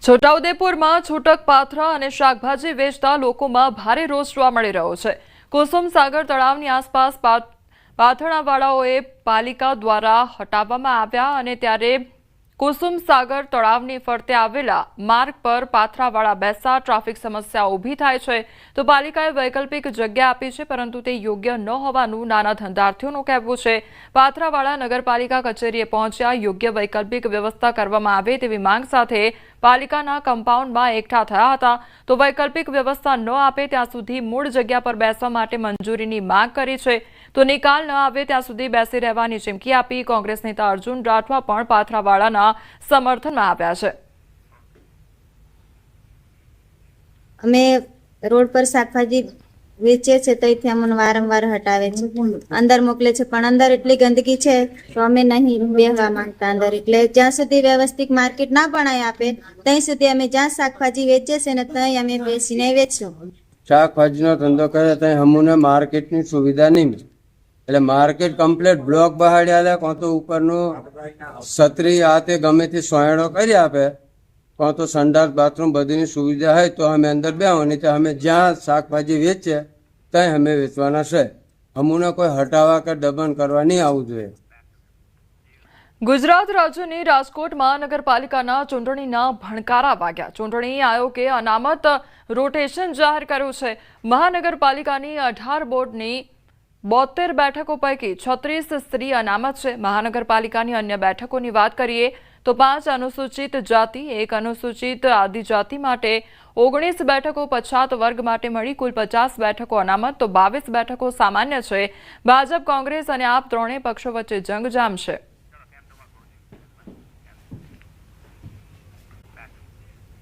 છોટાઉદેપુરમાં છૂટક પાથરા અને શાકભાજી વેચતા લોકોમાં ભારે રોષ જોવા મળી રહ્યો છે। કુસુમ સાગર તળાવની આસપાસ પાથરણાવાળાઓએ પાલિકા દ્વારા હટાવવામાં આવ્યા અને ત્યારે કુસુમ સાગર તળાવની ફરતે આવેલા માર્ગ પર પાથરાવાળા બેસતા ટ્રાફિક સમસ્યા ઊભી થાય છે તો પાલિકાએ વૈકલ્પિક જગ્યા આપી છે, પરંતુ તે યોગ્ય ન હોવાનું નાના ધંધાર્થીઓનું કહેવું છે। પાથરાવાળા નગરપાલિકા કચેરીએ પહોંચ્યા, યોગ્ય વૈકલ્પિક વ્યવસ્થા કરવામાં આવે તેવી માંગ સાથે પાલિકાના કમ્પાઉન્ડમાં એકઠા થયા હતા તો વૈકલ્પિક વ્યવસ્થા ન આપે ત્યાં સુધી મૂળ જગ્યા પર બેસવા માટે મંજૂરીની માંગ કરી છે તો નિકાલ ન આવે ત્યાં સુધી બેસી રહેવાની ચીમકી આપી કોંગ્રેસ નેતા અર્જુન રાઠવા પણ પાથરાવાળાના સમર્થનમાં આવ્યા છે। અમે રોડ પર શાકભાજી વેચીએ છે તો અહીંથી અમને વારંવાર હટાવે છે, અંદર મોકલે છે, પણ અંદર એટલી ગંદકી છે તો અમે નહીં બેસવા માંગતા અંદર। એટલે જ્યાં સુધી વ્યવસ્થિત માર્કેટ ના બનાવી આપે ત્યાં સુધી અમે જ્યાં શાકભાજી વેચીએ છે ને ત્યાં અમે બેસીને વેચશું। શાકભાજીનો ધંધો કરે ત્યાં અમને માર્કેટની સુવિધા નહીં મળે, એટલે માર્કેટ કમ્પ્લીટ બ્લોક બહાડી આલે, કોણ તો ઉપરનું છત્રી આ તે ગમે તે સોયડો કરી આપે, કોણ તો સંડાસ બાથરૂમ બધીની સુવિધા હોય તો અમે અંદર બેસવાની, તો અમે જ્યાં શાકભાજી વેચીએ ત્યાં અમે વેચવાના છે। અમને કોઈ હટાવવા કે દબાણ કરવા નહીં આવવું જોઈએ। ગુજરાત રાજ્યની રાજકોટ મહાનગરપાલિકાના ચૂંટણીના ભણકારા વાગ્યા। ચૂંટણી આયોગે અનામત રોટેશન જાહેર કર્યું છે। મહાનગરપાલિકાની 18 બોર્ડની 72 બેઠકો પૈકી 36 સ્ત્રી અનામત છે। મહાનગરપાલિકાની અન્ય બેઠકોની વાત કરીએ તો 5 અનુસૂચિત જાતિ, 1 અનુસૂચિત આદિજાતિ માટે 19 બેઠકો, પછાત વર્ગ માટે મળી કુલ 50 બેઠકો અનામત તો 22 બેઠકો સામાન્ય છે। ભાજપ, કોંગ્રેસ અને આપ ત્રણેય પક્ષો વચ્ચે જંગ જામશે।